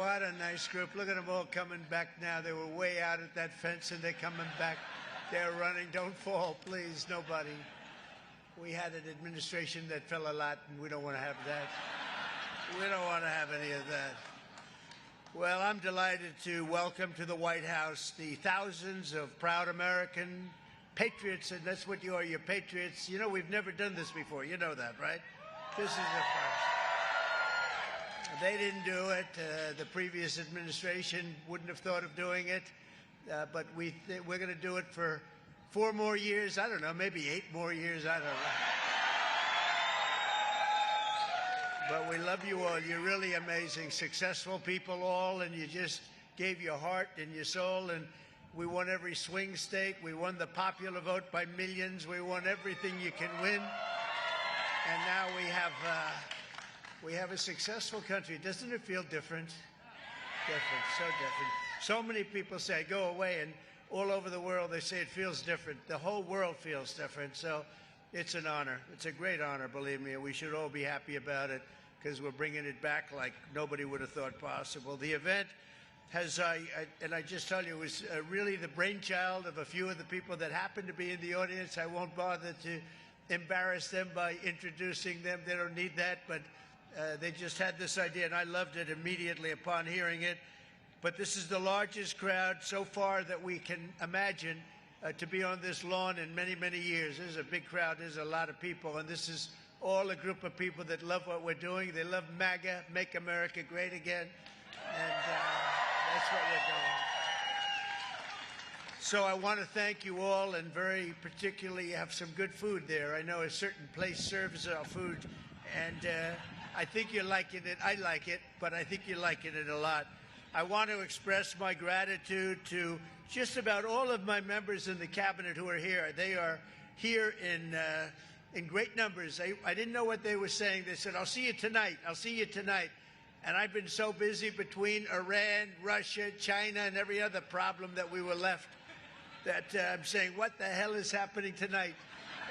what a nice group. Look at them all coming back now. They were way out at that fence, and they're coming back. They're running. Don't fall, please, nobody. We had an administration that fell a lot, and we don't want to have that. We don't want to have any of that. Well, I'm delighted to welcome to the White House the thousands of proud American patriots, and that's what you are, you're patriots. You know, we've never done this before. You know that, right? This is the first. They didn't do it. The previous administration wouldn't have thought of doing it. But we're going to do it for 4 more years. I don't know, maybe 8 more years. I don't know. But we love you all. You're really amazing, successful people all, and you just gave your heart and your soul. And we won every swing state. We won the popular vote by millions. We won everything you can win. And now we have a successful country. Doesn't it feel different? Different, so different. So many people say, go away, and all over the world they say it feels different. The whole world feels different, so it's an honor. It's a great honor, believe me, and we should all be happy about it because we're bringing it back like nobody would have thought possible. The event has, and I just tell you, it was really the brainchild of a few of the people that happen to be in the audience. I won't bother to embarrass them by introducing them. They don't need that, but they just had this idea, and I loved it immediately upon hearing it. But this is the largest crowd so far that we can imagine to be on this lawn in many, many years. There's a big crowd. There's a lot of people, and this is all a group of people that love what we're doing. They love MAGA, Make America Great Again, and that's what we're doing. So I want to thank you all, and very particularly have some good food there. I know a certain place serves our food, and I think you're liking it. I like it, but I think you're liking it a lot. I want to express my gratitude to just about all of my members in the cabinet who are here. They are here in great numbers. I didn't know what they were saying. They said, I'll see you tonight. I'll see you tonight. And I've been so busy between Iran, Russia, China, and every other problem that we were left that I'm saying, what the hell is happening tonight?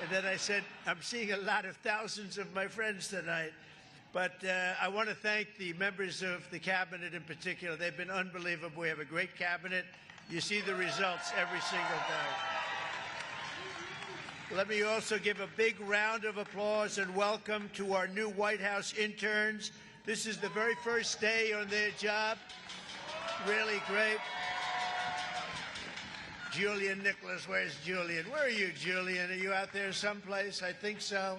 And then I said, I'm seeing a lot of thousands of my friends tonight. But I want to thank the members of the cabinet in particular. They've been unbelievable. We have a great cabinet. You see the results every single day. Let me also give a big round of applause and welcome to our new White House interns. This is the very first day on their job. Really great. Julian Nicholas, where's Julian? Where are you, Julian? Are you out there someplace? I think so.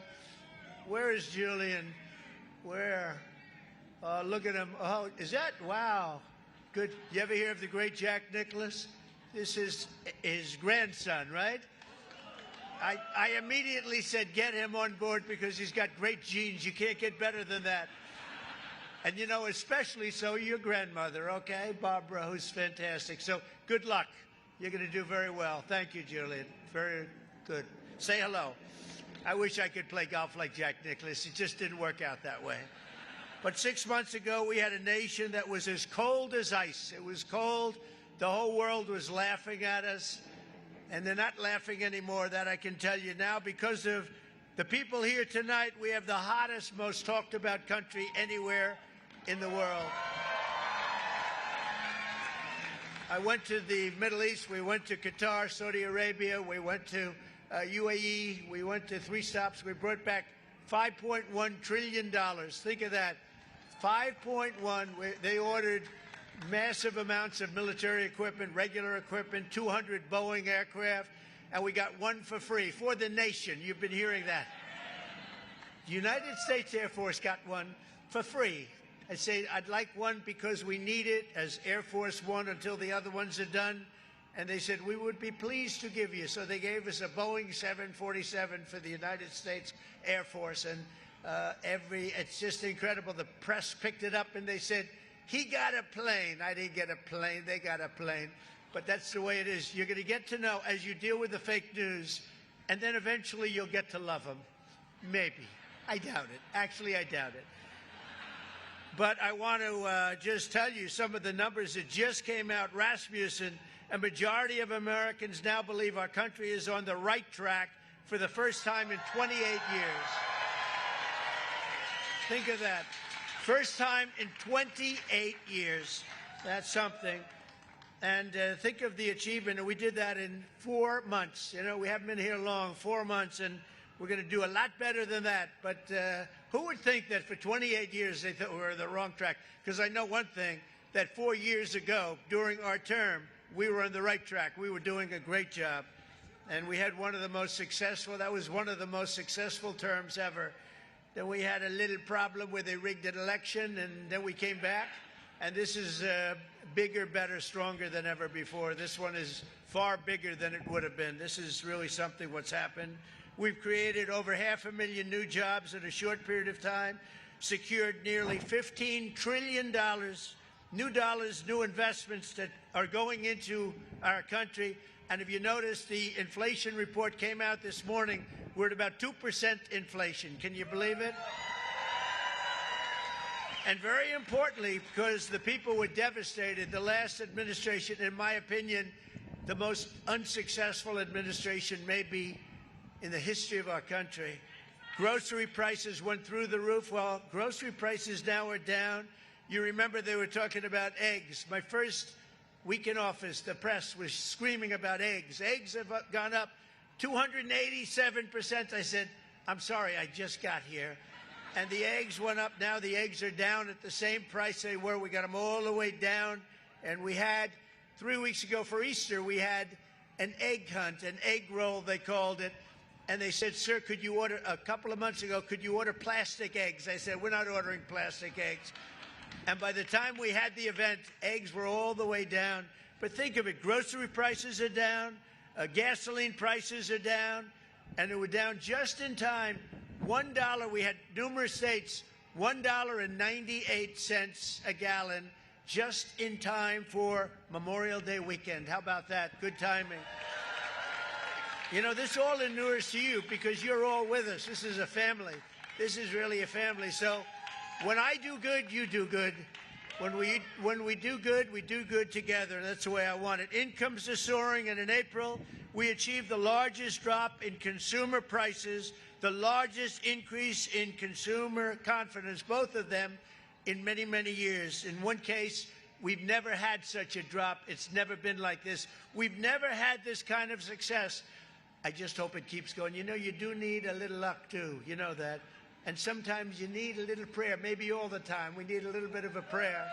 Where is Julian? Where? Oh, look at him. Oh, is that? Wow. Good. You ever hear of the great Jack Nicklaus? This is his grandson, right? I immediately said, get him on board because he's got great genes. You can't get better than that. And, you know, especially so your grandmother, okay? Barbara, who's fantastic. So good luck. You're going to do very well. Thank you, Julian. Very good. Say hello. I wish I could play golf like Jack Nicklaus. It just didn't work out that way. But 6 months ago, we had a nation that was as cold as ice. It was cold. The whole world was laughing at us. And they're not laughing anymore, that I can tell you now. Because of the people here tonight, we have the hottest, most talked about country anywhere in the world. I went to the Middle East. We went to Qatar, Saudi Arabia. We went to UAE. We went to 3 stops. We brought back $5.1 trillion. Think of that. 5.1. They ordered massive amounts of military equipment, regular equipment, 200 Boeing aircraft, and we got 1 for free for the nation. You've been hearing that. The United States Air Force got 1 for free. I say I'd like 1 because we need it as Air Force One until the other ones are done. And they said, we would be pleased to give you. So they gave us a Boeing 747 for the United States Air Force. And it's just incredible. The press picked it up and they said, he got a plane. I didn't get a plane. They got a plane. But that's the way it is. You're going to get to know as you deal with the fake news, and then eventually you'll get to love them. Maybe. I doubt it. Actually, I doubt it. But I want to just tell you some of the numbers that just came out. Rasmussen, a majority of Americans now believe our country is on the right track for the first time in 28 years. Think of that. First time in 28 years. That's something. And think of the achievement. And we did that in 4 months. You know, we haven't been here long, 4 months, and we're going to do a lot better than that. But who would think that for 28 years they thought we were on the wrong track? Because I know one thing, that 4 years ago, during our term, we were on the right track. We were doing a great job. And we had one of the most successful, that was one of the most successful terms ever. Then we had a little problem where they rigged an election, and then we came back. And this is bigger, better, stronger than ever before. This one is far bigger than it would have been. This is really something what's happened. We've created over 500,000 new jobs in a short period of time, secured nearly $15 trillion, new dollars, new investments that are going into our country. And if you notice, the inflation report came out this morning. We're at about 2% inflation. Can you believe it? And very importantly, because the people were devastated, the last administration, in my opinion, the most unsuccessful administration maybe in the history of our country. Grocery prices went through the roof. Well, grocery prices now are down. You remember they were talking about eggs. My first week in office, the press was screaming about eggs. Eggs have gone up 287%. I said, I'm sorry, I just got here. And the eggs went up. Now the eggs are down at the same price they were. We got them all the way down. And we had, 3 weeks ago for Easter, we had an egg hunt, an egg roll, they called it. And they said, sir, could you order, a couple of months ago, could you order plastic eggs? I said, we're not ordering plastic eggs. And by the time we had the event, eggs were all the way down. But think of it, grocery prices are down, gasoline prices are down, and they were down just in time. $1, we had numerous states, $1.98 a gallon, just in time for Memorial Day weekend. How about that? Good timing. You know, this all inures to you because you're all with us. This is a family. This is really a family. So when I do good, you do good. When we do good, we do good together. That's the way I want it. Incomes are soaring, and in April, we achieved the largest drop in consumer prices, the largest increase in consumer confidence, both of them, in many, many years. In one case, we've never had such a drop. It's never been like this. We've never had this kind of success. I just hope it keeps going. You know, you do need a little luck, too. You know that. And sometimes you need a little prayer. Maybe all the time. We need a little bit of a prayer.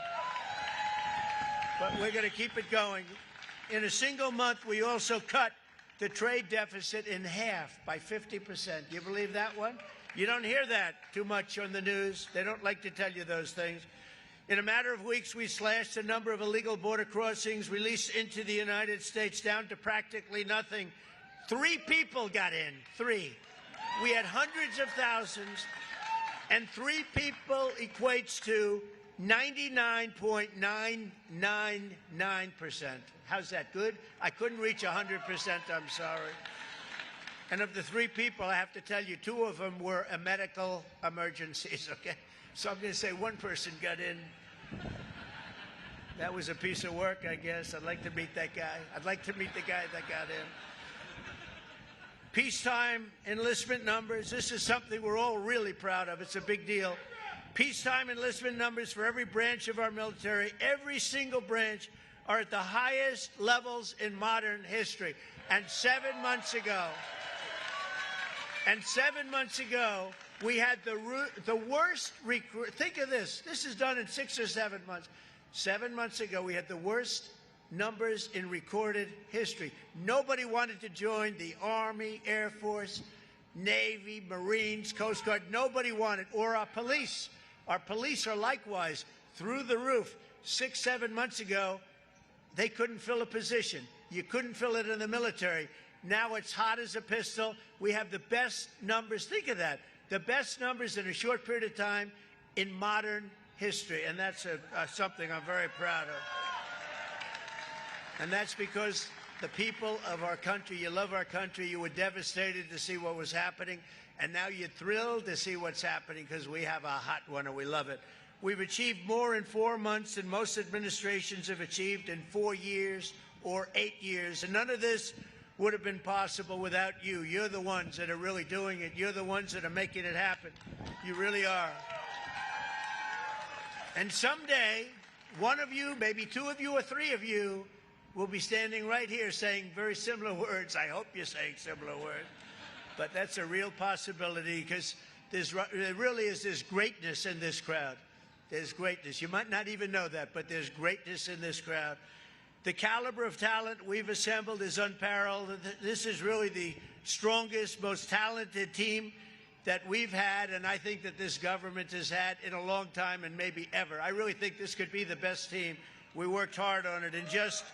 But we're going to keep it going. In a single month, we also cut the trade deficit in half by 50%. Do you believe that one? You don't hear that too much on the news. They don't like to tell you those things. In a matter of weeks, we slashed the number of illegal border crossings released into the United States down to practically nothing. 3 people got in. 3. We had hundreds of thousands, and 3 people equates to 99.999%. How's that, good? I couldn't reach 100%, I'm sorry. And of the 3 people, I have to tell you, 2 of them were medical emergencies, okay? So I'm going to say 1 person got in. That was a piece of work, I guess. I'd like to meet that guy. I'd like to meet the guy that got in. Peacetime enlistment numbers. This is something we're all really proud of. It's a big deal. Peacetime enlistment numbers for every branch of our military, every single branch, are at the highest levels in modern history. And 7 months ago, we had the worst recruit. Think of this. This is done in 6 or 7 months. 7 months ago, we had the worst numbers in recorded history. Nobody wanted to join the Army, Air Force, Navy, Marines, Coast Guard. Nobody wanted. Or our police. Our police are likewise through the roof. 6, 7 months ago, they couldn't fill a position. You couldn't fill it in the military. Now it's hot as a pistol. We have the best numbers. Think of that. The best numbers in a short period of time in modern history. And that's something I'm very proud of. And that's because the people of our country, you love our country, you were devastated to see what was happening, and now you're thrilled to see what's happening because we have a hot one and we love it. We've achieved more in 4 months than most administrations have achieved in 4 years or 8 years, and none of this would have been possible without you. You're the ones that are really doing it. You're the ones that are making it happen. You really are. And someday, one of you, maybe two of you or three of you, will be standing right here saying very similar words. I hope you're saying similar words. But that's a real possibility, because there really is this greatness in this crowd. There's greatness. You might not even know that, but there's greatness in this crowd. The caliber of talent we've assembled is unparalleled. This is really the strongest, most talented team that we've had, and I think that this government has had in a long time and maybe ever. I really think this could be the best team. We worked hard on it. In just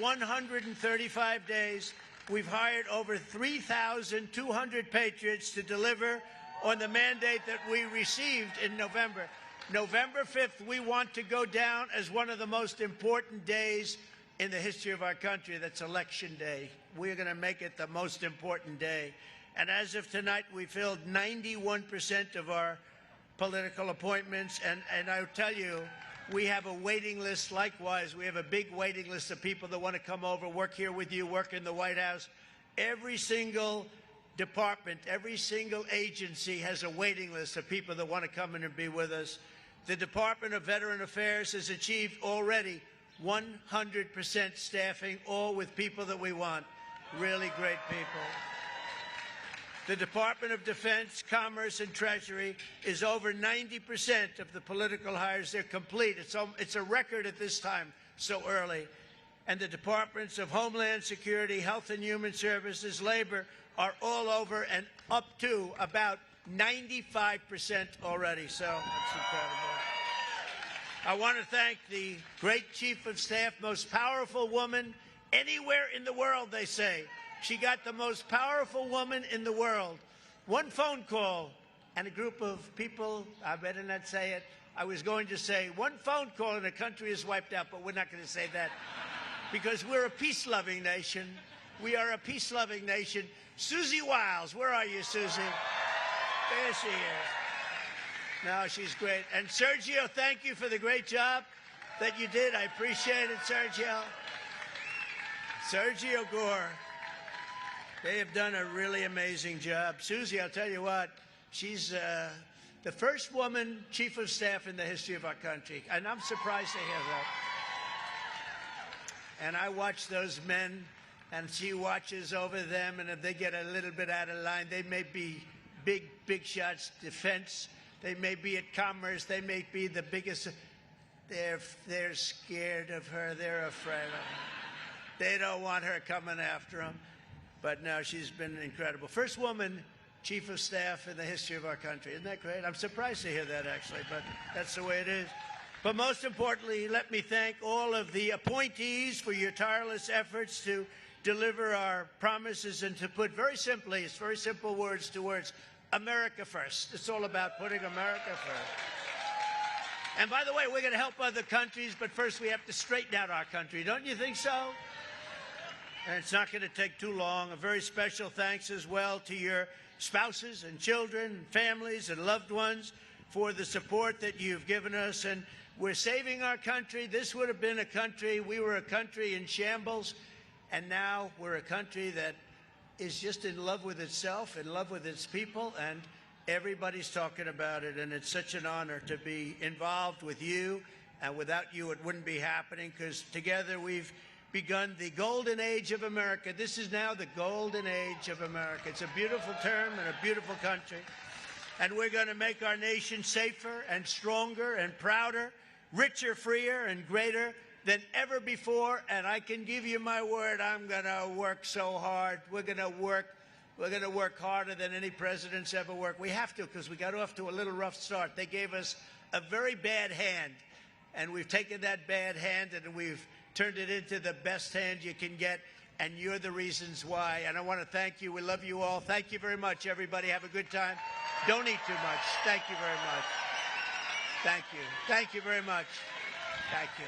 135 days, we've hired over 3,200 patriots to deliver on the mandate that we received in November. November 5th, we want to go down as one of the most important days in the history of our country. That's Election Day. We're going to make it the most important day. And as of tonight, we filled 91% of our political appointments. And I'll tell you, we have a waiting list. Likewise, we have a big waiting list of people that want to come over, work here with you, work in the White House. Every single department, every single agency has a waiting list of people that want to come in and be with us. The Department of Veteran Affairs has achieved already 100% staffing, all with people that we want, really great people. The Department of Defense, Commerce, and Treasury is over 90% of the political hires. They're complete. It's a record at this time, so early. And the Departments of Homeland Security, Health and Human Services, Labor are all over and up to about 95% already. So that's incredible. I want to thank the great Chief of Staff, most powerful woman anywhere in the world, they say. She got the most powerful woman in the world. One phone call and a group of people, I better not say it. I was going to say one phone call and the country is wiped out, but we're not going to say that because we're a peace-loving nation. We are a peace-loving nation. Susie Wiles, where are you, Susie? There she is. No, she's great. And Sergio, thank you for the great job that you did. I appreciate it, Sergio. Sergio Gore. They have done a really amazing job. Susie, I'll tell you what, she's the first woman chief of staff in the history of our country. And I'm surprised to hear that. And I watch those men, and she watches over them, and if they get a little bit out of line, they may be big shots, defense. They may be at commerce. They may be the biggest. They're scared of her. They're afraid of her. They don't want her coming after them. But no, she's been incredible. First woman chief of staff in the history of our country. Isn't that great? I'm surprised to hear that, actually, but that's the way it is. But most importantly, let me thank all of the appointees for your tireless efforts to deliver our promises and to put very simply, it's very simple words to words, America first. It's all about putting America first. And by the way, we're going to help other countries, but first we have to straighten out our country. Don't you think so? And it's not going to take too long. A very special thanks as well to your spouses and children, and families and loved ones for the support that you've given us. And we're saving our country. This would have been a country, we were a country in shambles, and now we're a country that is just in love with itself, in love with its people, and everybody's talking about it. And it's such an honor to be involved with you. And without you, it wouldn't be happening, because together we've begun the golden age of America. This is now the golden age of America. It's a beautiful term and a beautiful country. And we're going to make our nation safer and stronger and prouder, richer, freer, and greater than ever before. And I can give you my word, I'm going to work so hard. We're going to work harder than any president's ever worked. We have to, because we got off to a little rough start. They gave us a very bad hand, and we've taken that bad hand and we've turned it into the best hand you can get, and you're the reasons why. And I want to thank you. We love you all. Thank you very much, everybody. Have a good time. Don't eat too much. Thank you very much. Thank you. Thank you very much. Thank you.